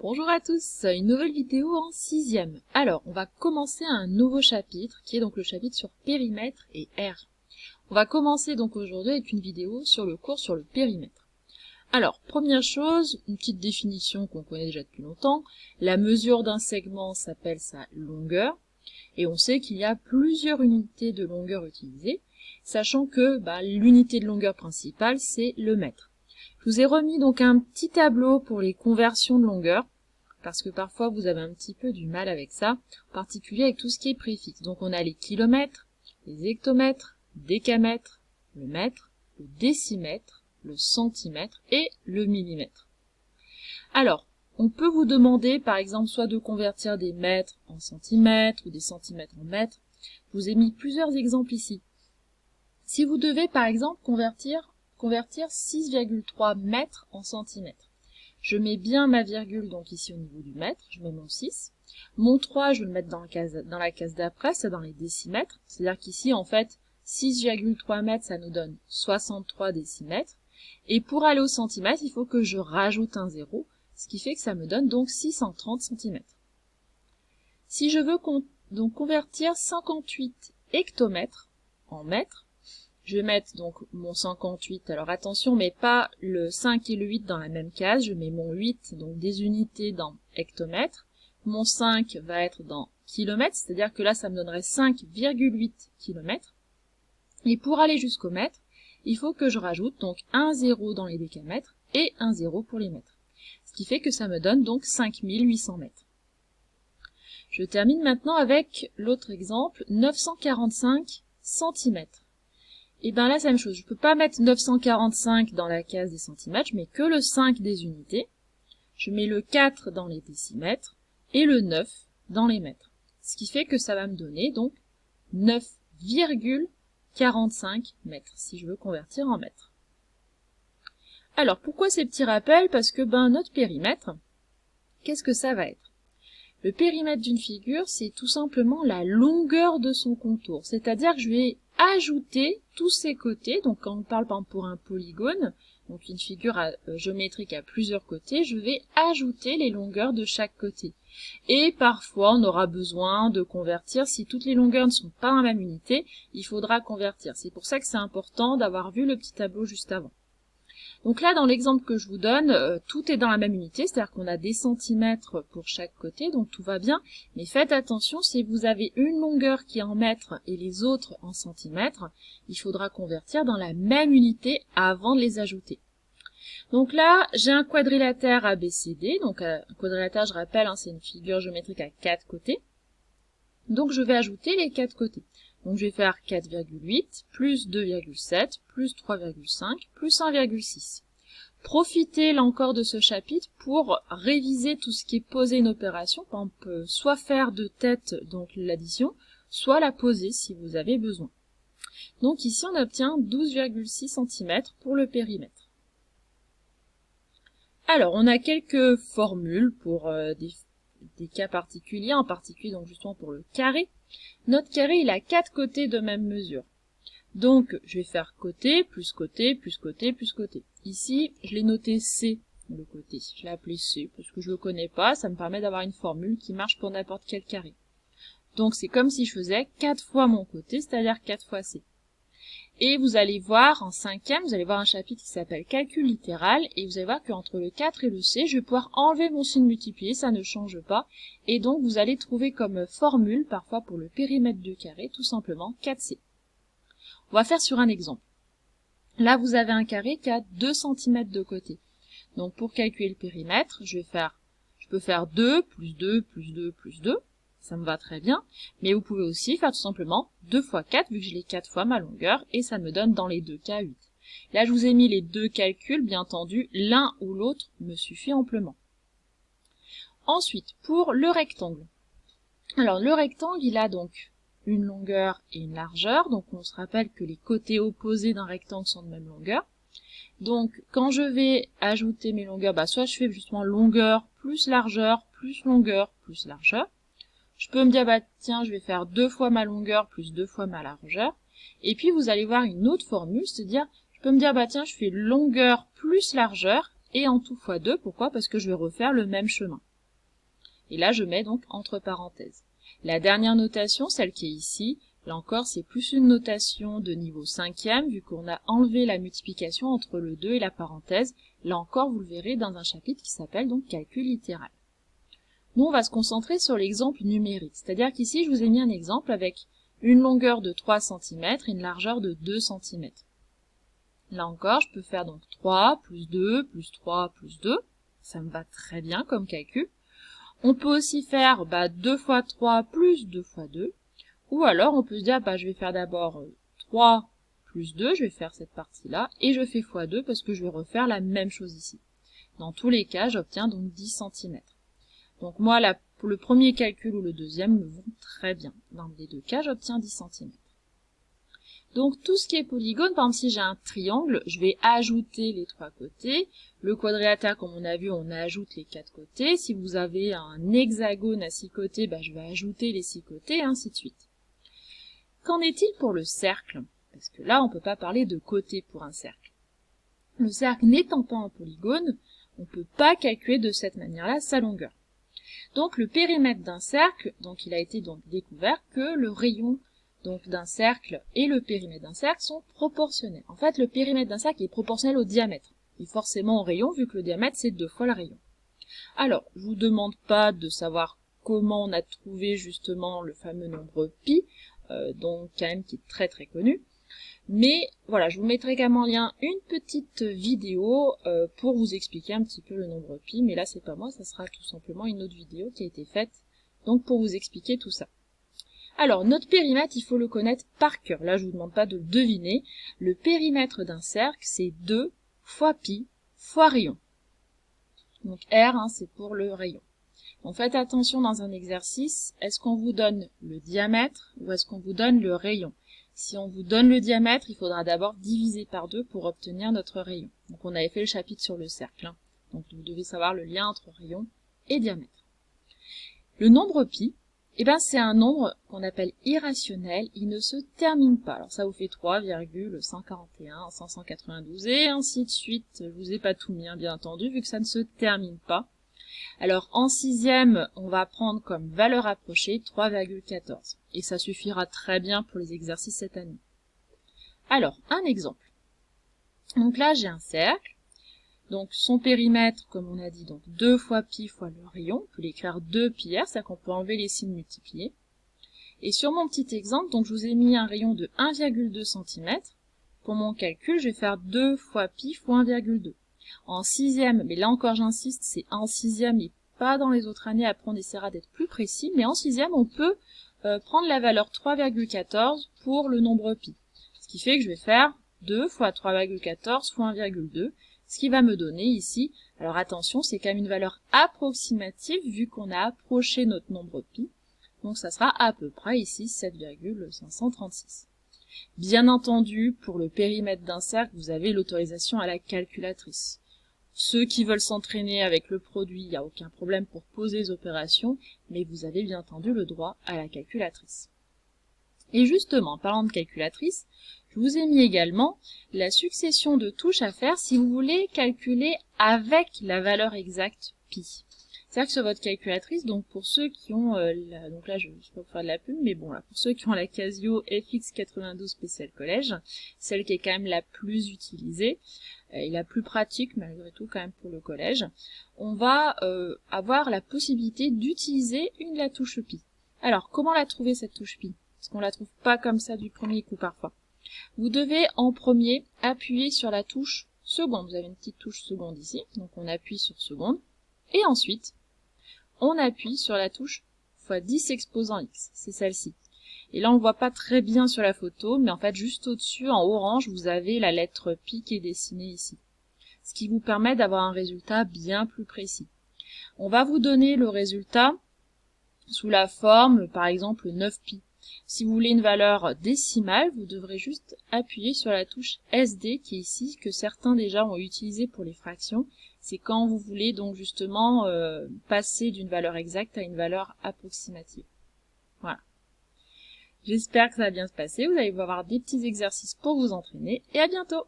Bonjour à tous, une nouvelle vidéo en 6e. Alors, on va commencer un nouveau chapitre qui est donc le chapitre sur périmètre et R. On va commencer donc aujourd'hui avec une vidéo sur le cours sur le périmètre. Alors, première chose, une petite définition qu'on connaît déjà depuis longtemps. La mesure d'un segment s'appelle sa longueur et on sait qu'il y a plusieurs unités de longueur utilisées, sachant que l'unité de longueur principale c'est le mètre. Je vous ai remis donc un petit tableau pour les conversions de longueur, parce que parfois vous avez un petit peu du mal avec ça, en particulier avec tout ce qui est préfixe. Donc on a les kilomètres, les hectomètres, décamètres, le mètre, le décimètre, le centimètre et le millimètre. Alors, on peut vous demander par exemple soit de convertir des mètres en centimètres ou des centimètres en mètres. Je vous ai mis plusieurs exemples ici. Si vous devez par exemple convertir 6,3 mètres en centimètres. Je mets bien ma virgule donc ici au niveau du mètre, je mets mon 6. Mon 3, je vais le mettre dans la case d'après, c'est dans les décimètres. C'est-à-dire qu'ici, en fait, 6,3 mètres, ça nous donne 63 décimètres. Et pour aller au centimètre, il faut que je rajoute un 0, ce qui fait que ça me donne donc 630 centimètres. Si je veux donc convertir 58 hectomètres en mètres, je vais mettre donc mon 58, alors attention, mais pas le 5 et le 8 dans la même case, je mets mon 8, donc des unités dans hectomètres, mon 5 va être dans kilomètres, c'est-à-dire que là ça me donnerait 5,8 km, et pour aller jusqu'au mètre, il faut que je rajoute donc un 0 dans les décamètres et un 0 pour les mètres, ce qui fait que ça me donne donc 5800 mètres. Je termine maintenant avec l'autre exemple, 945 cm. Et bien là, c'est la même chose. Je ne peux pas mettre 945 dans la case des centimètres, je mets que le 5 des unités. Je mets le 4 dans les décimètres et le 9 dans les mètres. Ce qui fait que ça va me donner donc 9,45 mètres, si je veux convertir en mètres. Alors, pourquoi ces petits rappels? Parce que notre périmètre, qu'est-ce que ça va être? Le périmètre d'une figure, c'est tout simplement la longueur de son contour. C'est-à-dire que je vais ajouter tous ses côtés. Donc quand on parle par exemple pour un polygone, donc une figure géométrique à plusieurs côtés, je vais ajouter les longueurs de chaque côté. Et parfois on aura besoin de convertir, si toutes les longueurs ne sont pas dans la même unité, il faudra convertir. C'est pour ça que c'est important d'avoir vu le petit tableau juste avant. Donc là, dans l'exemple que je vous donne, tout est dans la même unité, c'est-à-dire qu'on a des centimètres pour chaque côté, donc tout va bien. Mais faites attention, si vous avez une longueur qui est en mètres et les autres en centimètres, il faudra convertir dans la même unité avant de les ajouter. Donc là, j'ai un quadrilatère ABCD, donc un quadrilatère, je rappelle, c'est une figure géométrique à 4 côtés. Donc je vais ajouter les 4 côtés. Donc je vais faire 4,8 plus 2,7 plus 3,5 plus 1,6. Profitez là encore de ce chapitre pour réviser tout ce qui est poser une opération. On peut soit faire de tête donc l'addition, soit la poser si vous avez besoin. Donc ici on obtient 12,6 cm pour le périmètre. Alors on a quelques formules pour des cas particuliers, en particulier donc justement pour le carré. Notre carré, il a 4 côtés de même mesure. Donc, je vais faire côté, plus côté, plus côté, plus côté. Ici, je l'ai noté C, le côté. Je l'ai appelé C, parce que je le connais pas, ça me permet d'avoir une formule qui marche pour n'importe quel carré. Donc, c'est comme si je faisais 4 fois mon côté, c'est-à-dire 4 fois C. Et vous allez voir, en 5e, vous allez voir un chapitre qui s'appelle calcul littéral, et vous allez voir qu'entre le 4 et le C, je vais pouvoir enlever mon signe multiplié, ça ne change pas, et donc vous allez trouver comme formule, parfois pour le périmètre du carré, tout simplement 4C. On va faire sur un exemple. Là, vous avez un carré qui a 2 cm de côté. Donc pour calculer le périmètre, je peux faire 2, plus 2, plus 2, plus 2, ça me va très bien, mais vous pouvez aussi faire tout simplement 2 fois 4, vu que je l'ai 4 fois ma longueur, et ça me donne dans les deux cas 8. Là, je vous ai mis les deux calculs, bien entendu, l'un ou l'autre me suffit amplement. Ensuite, pour le rectangle. Alors, le rectangle, il a donc une longueur et une largeur, donc on se rappelle que les côtés opposés d'un rectangle sont de même longueur. Donc, quand je vais ajouter mes longueurs, soit je fais justement longueur plus longueur plus largeur. Je peux me dire, tiens, je vais faire 2 fois ma longueur plus 2 fois ma largeur. Et puis, vous allez voir une autre formule, c'est-à-dire, je peux me dire, tiens, je fais longueur plus largeur, et en tout fois 2. Pourquoi? Parce que je vais refaire le même chemin. Et là, je mets donc entre parenthèses. La dernière notation, celle qui est ici, là encore, c'est plus une notation de niveau 5e, vu qu'on a enlevé la multiplication entre le 2 et la parenthèse. Là encore, vous le verrez dans un chapitre qui s'appelle donc calcul littéral. Nous, on va se concentrer sur l'exemple numérique, c'est-à-dire qu'ici, je vous ai mis un exemple avec une longueur de 3 cm et une largeur de 2 cm. Là encore, je peux faire donc 3 plus 2 plus 3 plus 2. Ça me va très bien comme calcul. On peut aussi faire 2 fois 3 plus 2 fois 2. Ou alors, on peut se dire, je vais faire d'abord 3 plus 2, je vais faire cette partie-là, et je fais fois 2 parce que je vais refaire la même chose ici. Dans tous les cas, j'obtiens donc 10 cm. Donc moi, pour le premier calcul ou le deuxième me vont très bien. Dans les deux cas, j'obtiens 10 cm. Donc tout ce qui est polygone, par exemple si j'ai un triangle, je vais ajouter les 3 côtés. Le quadrilatère, comme on a vu, on ajoute les 4 côtés. Si vous avez un hexagone à 6 côtés, je vais ajouter les 6 côtés, et ainsi de suite. Qu'en est-il pour le cercle? Parce que là, on ne peut pas parler de côté pour un cercle. Le cercle n'étant pas un polygone, on ne peut pas calculer de cette manière-là sa longueur. Donc le périmètre d'un cercle, donc il a été donc découvert que le rayon d'un cercle et le périmètre d'un cercle sont proportionnels. En fait, le périmètre d'un cercle est proportionnel au diamètre, et forcément au rayon, vu que le diamètre c'est 2 fois le rayon. Alors, je vous demande pas de savoir comment on a trouvé justement le fameux nombre pi, donc quand même qui est très très connu. Mais voilà, je vous mettrai également en lien une petite vidéo pour vous expliquer un petit peu le nombre pi, mais là c'est pas moi, ça sera tout simplement une autre vidéo qui a été faite donc pour vous expliquer tout ça. Alors, notre périmètre, il faut le connaître par cœur. Là, je vous demande pas de le deviner. Le périmètre d'un cercle, c'est 2 fois pi fois rayon. Donc R, c'est pour le rayon. Donc faites attention dans un exercice, est-ce qu'on vous donne le diamètre ou est-ce qu'on vous donne le rayon? Si on vous donne le diamètre, il faudra d'abord diviser par 2 pour obtenir notre rayon. Donc on avait fait le chapitre sur le cercle. Donc vous devez savoir le lien entre rayon et diamètre. Le nombre pi, c'est un nombre qu'on appelle irrationnel, il ne se termine pas. Alors ça vous fait 3,141, 592 et ainsi de suite. Je vous ai pas tout mis, bien entendu, vu que ça ne se termine pas. Alors en sixième, on va prendre comme valeur approchée 3,14. Et ça suffira très bien pour les exercices cette année. Alors, un exemple. Donc là, j'ai un cercle. Donc son périmètre, comme on a dit, donc 2 fois pi fois le rayon, on peut l'écrire 2 pi r, c'est-à-dire qu'on peut enlever les signes multipliés. Et sur mon petit exemple, donc je vous ai mis un rayon de 1,2 cm. Pour mon calcul, je vais faire 2 fois pi fois 1,2. En sixième, mais là encore j'insiste, c'est en sixième et pas dans les autres années, après on essaiera d'être plus précis, mais en sixième on peut prendre la valeur 3,14 pour le nombre pi. Ce qui fait que je vais faire 2 fois 3,14 fois 1,2. Ce qui va me donner ici, alors attention, c'est quand même une valeur approximative vu qu'on a approché notre nombre pi. Donc ça sera à peu près ici 7,536. Bien entendu, pour le périmètre d'un cercle, vous avez l'autorisation à la calculatrice. Ceux qui veulent s'entraîner avec le produit, il n'y a aucun problème pour poser les opérations, mais vous avez bien entendu le droit à la calculatrice. Et justement, en parlant de calculatrice, je vous ai mis également la succession de touches à faire si vous voulez calculer avec la valeur exacte pi. C'est-à-dire que sur votre calculatrice, donc pour ceux qui ont, donc là je ne vais pas vous faire de la pub, mais bon là, pour ceux qui ont la Casio FX92 spécial collège, celle qui est quand même la plus utilisée, et la plus pratique malgré tout quand même pour le collège, on va avoir la possibilité d'utiliser la touche pi. Alors, comment la trouver cette touche pi? Parce qu'on la trouve pas comme ça du premier coup parfois. Vous devez en premier appuyer sur la touche seconde. Vous avez une petite touche seconde ici, donc on appuie sur seconde. Et ensuite, on appuie sur la touche x10 exposant x, c'est celle-ci. Et là on ne voit pas très bien sur la photo, mais en fait juste au-dessus, en orange, vous avez la lettre pi qui est dessinée ici. Ce qui vous permet d'avoir un résultat bien plus précis. On va vous donner le résultat sous la forme, par exemple, 9 pi. Si vous voulez une valeur décimale, vous devrez juste appuyer sur la touche SD qui est ici, que certains déjà ont utilisé pour les fractions. C'est quand vous voulez donc justement passer d'une valeur exacte à une valeur approximative. Voilà. J'espère que ça va bien se passer. Vous allez avoir des petits exercices pour vous entraîner et à bientôt!